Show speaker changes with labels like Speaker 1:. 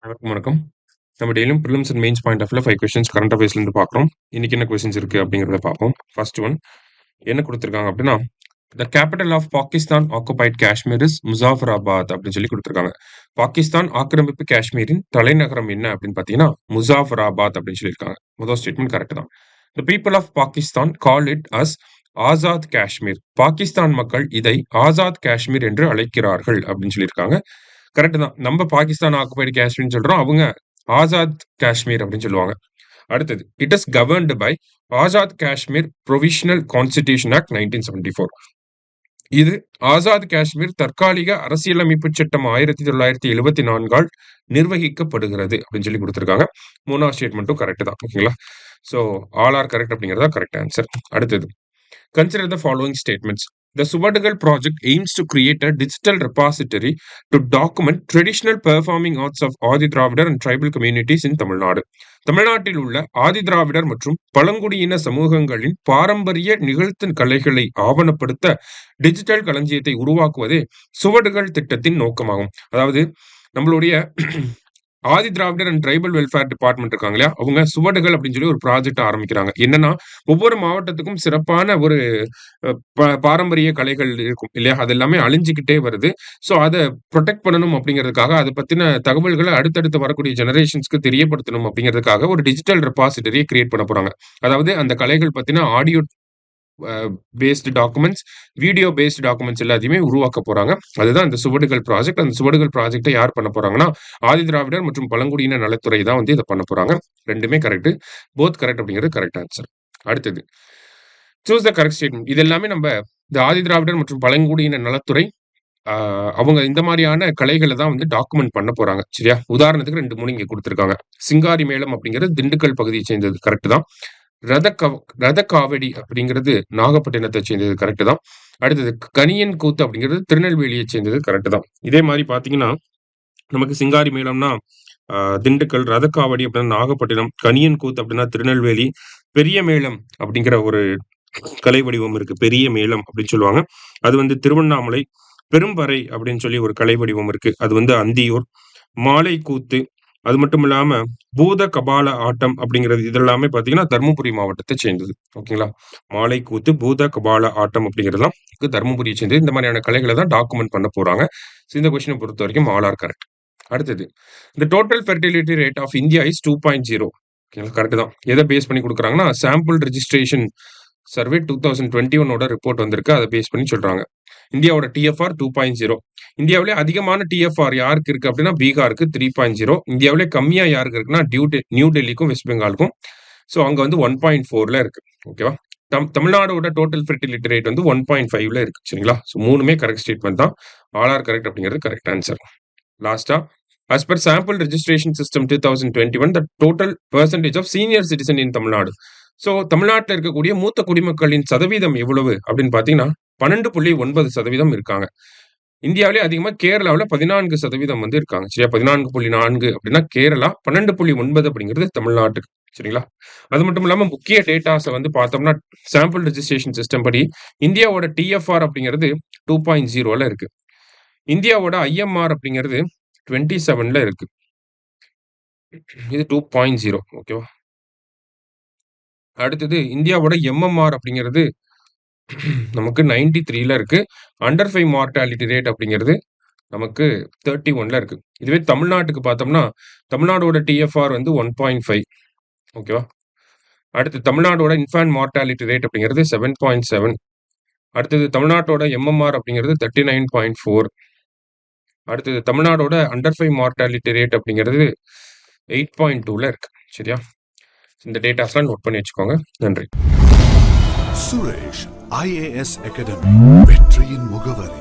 Speaker 1: வணக்கம். நம்ம டெய்லியும் prelims and mains point of வியூல 5 கொஸ்டின்ஸ் கரண்ட் அஃபேர்ஸ்ல இருந்து பார்க்குறோம். இன்னைக்கு என்ன கொஸ்டின்ஸ் இருக்கு அப்படிங்கிறத பார்ப்போம். ஃபர்ஸ்ட் ஒன் என்ன குடுத்திருக்காங்க அப்படின்னா, "the capital of Pakistan occupied Kashmir is Muzaffarabad" அப்படின்னு சொல்லி குடுத்திருக்காங்க. பாகிஸ்தான் ஆக்கிரமிப்பு காஷ்மீரின் தலைநகரம் என்ன அப்படின்னு பார்த்தீங்கன்னா, முசாஃபராபாத் அப்படின்னு சொல்லியிருக்காங்க. முதல் ஸ்டேட்மெண்ட் கரெக்ட் தான். "The people of Pakistan call it as Azad Kashmir." Pakistan மக்கள் இதை ஆசாத் காஷ்மீர் என்று அழைக்கிறார்கள் அப்படின்னு சொல்லியிருக்காங்க. கரெக்ட் தான். நம்ம பாகிஸ்தான் ஆக்குபைடு காஷ்மீர்னு சொல்றோம். அவங்க ஆசாத் காஷ்மீர் அப்படின்னு சொல்லுவாங்க. அடுத்தது, it is governed by Azad Kashmir provisional constitution act 1974. இது ஆசாத் காஷ்மீர் தற்காலிக அரசியலமைப்பு சட்டம் 1974 நிர்வகிக்கப்படுகிறது அப்படின்னு சொல்லி கொடுத்திருக்காங்க. மூணாவது ஸ்டேட்மெண்ட்டும் கரெக்ட் தான். ஓகேங்களா? ஸோ ஆல் ஆர் கரெக்ட் அப்படிங்கிறதா கரெக்ட் ஆன்சர். அடுத்தது, consider the following statements. The Subadgal project aims to create a digital repository to document traditional performing arts of Adi Dravidar and tribal communities in Tamil Nadu. தமிழ்நாட்டில் உள்ள ஆதி திராவிடர் மற்றும் பழங்குடியின சமூகங்களின் பாரம்பரிய நிகழ்த்து கலைகளை ஆவணப்படுத்த டிஜிட்டல் களஞ்சியத்தை உருவாக்குவதே சுவடுகள் திட்டத்தின் நோக்கமாகும். அதாவது நம்மளுடைய Adi Dravidar and tribal welfare department இருக்காங்க இல்லையா, அவங்க சுவடுகள் அப்படின்னு சொல்லி ஒரு ப்ராஜெக்ட் ஆரம்பிக்கிறாங்க. என்னன்னா, ஒவ்வொரு மாவட்டத்துக்கும் சிறப்பான ஒரு பாரம்பரிய கலைகள் இருக்கும் இல்லையா, அது எல்லாமே அழிஞ்சுக்கிட்டே வருது. ஸோ அதை ப்ரொடெக்ட் பண்ணணும் அப்படிங்கிறதுக்காக, அதை பத்தின தகவல்களை அடுத்தடுத்து வரக்கூடிய ஜெனரேஷன்ஸ்க்கு தெரியப்படுத்தணும் அப்படிங்கிறதுக்காக ஒரு டிஜிட்டல் ரெபாசிட்டரியை கிரியேட் பண்ண போறாங்க. அதாவது அந்த கலைகள் பத்தின audio based documents, video based documents எல்லாத்தையுமே உருவாக்க போறாங்க. அதுதான் இந்த சுவடுகள் ப்ராஜெக்ட். அந்த சுவடுகள் ப்ராஜெக்ட்டை யார் பண்ண போறாங்கன்னா, ஆதி திராவிடர் மற்றும் பழங்குடியின நலத்துறை தான் வந்து இதை பண்ண போறாங்க. ரெண்டுமே கரெக்ட். போத் கரெக்ட் அப்படிங்கிறது கரெக்ட் ஆன்சர். அடுத்தது, சூஸ் த கரெக்ட் ஸ்டேட்மெண்ட். இது எல்லாமே நம்ம இந்த ஆதி திராவிடர் மற்றும் பழங்குடியின நலத்துறை அவங்க இந்த மாதிரியான கலைகளை தான் வந்து டாக்குமெண்ட் பண்ண போறாங்க. சரியா? உதாரணத்துக்கு 2, 3 இங்க கொடுத்திருக்காங்க. சிங்காரி மேளம் அப்படிங்கிறது திண்டுக்கல் பகுதியை சேர்ந்தது. கரெக்ட் தான். ரத காவடி அப்படிங்கிறது நாகப்பட்டினத்தை சேர்ந்தது. கரெக்ட் தான். அடுத்தது, கணியன் கூத்து அப்படிங்கிறது திருநெல்வேலியை சேர்ந்தது. கரெக்ட் தான். இதே மாதிரி பாத்தீங்கன்னா, நமக்கு சிங்காரி மேளம்னா திண்டுக்கல், ரதக்காவடி அப்படின்னா நாகப்பட்டினம், கணியன் கூத்து அப்படின்னா திருநெல்வேலி, பெரிய மேளம் அப்படிங்கிற ஒரு கலை வடிவம் இருக்கு. பெரிய மேளம் அப்படின்னு சொல்லுவாங்க. அது வந்து திருவண்ணாமலை. பெரும்பறை அப்படின்னு சொல்லி ஒரு கலை வடிவம் இருக்கு. அது வந்து அந்தியூர். மாலை கூத்து, அது மட்டும் இல்லாம பூத கபால ஆட்டம் அப்படிங்கிறது இதெல்லாமே பாத்தீங்கன்னா தருமபுரி மாவட்டத்தை சேர்ந்தது. ஓகேங்களா? மாலை கூத்து, பூத கபால ஆட்டம் அப்படிங்கிறதுலாம் தருமபுரியை சேர்ந்தது. இந்த மாதிரியான கலைகளை தான் டாக்குமெண்ட் பண்ண போறாங்க. இந்த கொஸ்டினை பொறுத்த வரைக்கும் ஆல் ஆர் கரெக்ட். அடுத்தது, இந்த total fertility rate of India is 2.0. ஓகேங்களா? கரெக்ட் தான். எதை பேஸ் பண்ணி கொடுக்குறாங்கன்னா, சாம்பிள் ரெஜிஸ்ட்ரேஷன் சர்வே 2021 ரிப்போர்ட் வந்திருக்கு. அதை பேஸ் பண்ணி சொல்றாங்க. இந்தியாவோட டிஎஃப்ஆர் 2.0. இந்தியாவிலே அதிகமான டிஎஃப்ஆர் யாருக்கு இருக்கு அப்படின்னா பீகாருக்கு 3.0. இந்தியாவிலே கம்மியா யாருக்கு இருக்குன்னா நியூ டெல்லிக்கும் வெஸ்ட் பெங்காலுக்கும். ஸோ அங்க வந்து 1.4ல இருக்கு. ஓகேவா? தமிழ்நாடோட டோட்டல் ஃபெர்டிலிட்டி ரேட் வந்து 1.5ல இருக்கு. சரிங்களா? ஸோ மூணுமே கரெக்ட் ஸ்டேட்மெண்ட் தான். ஆல் ஆர் கரெக்ட் அப்படிங்கிறது கரெக்ட் ஆன்சர். லாஸ்டா, as per sample registration system 2021, the total percentage of senior citizen in Tamil Nadu. So தமிழ்நாட்டில் இருக்கக்கூடிய மூத்த குடிமக்களின் சதவீதம் எவ்வளவு அப்படின்னு பாத்தீங்கன்னா 12.9% இருக்காங்க. இந்தியாவிலே அதிகமா கேரளாவில் 14% வந்து இருக்காங்க. சரியா? 14.4 அப்படின்னா கேரளா, 12.9 அப்படிங்கிறது தமிழ்நாட்டுக்கு. சரிங்களா? அது மட்டும் இல்லாம முக்கிய டேட்டாஸை வந்து பார்த்தோம்னா, சாம்பிள் ரெஜிஸ்ட்ரேஷன் சிஸ்டம் படி இந்தியாவோட டிஎஃப்ஆர் அப்படிங்கிறது 2.0ல இருக்கு. இந்தியாவோட ஐஎம்ஆர் அப்படிங்கிறது 27ல இருக்கு. இது 2.0. ஓகேவா? அடுத்தது, இந்தியாவோட எம்எம்ஆர் அப்படிங்கிறது நமக்கு 93ல இருக்கு. அண்டர் 5 மார்டாலிட்டி ரேட் அப்படிங்கிறது நமக்கு 31ல இருக்கு. இதுவே தமிழ்நாட்டுக்கு பார்த்தோம்னா, தமிழ்நாடோட டிஎஃப்ஆர் வந்து 1.5. ஓகேவா? அடுத்து, தமிழ்நாடோட இன்ஃபான்ட் மார்டாலிட்டி ரேட் அப்படிங்கிறது 7.7. அடுத்தது, தமிழ்நாட்டோட எம்எம்ஆர் அப்படிங்கிறது 39.4. அடுத்தது, தமிழ்நாடோட அண்டர் 5 மார்டாலிட்டி ரேட் அப்படிங்கிறது 8.2ல இருக்கு. சரியா? இந்த டேட்டாஸ்லாம் நோட் பண்ணி வச்சுக்கோங்க. நன்றி.
Speaker 2: சுரேஷ் IAS அகாடமி, வெற்றியின் முகவரி.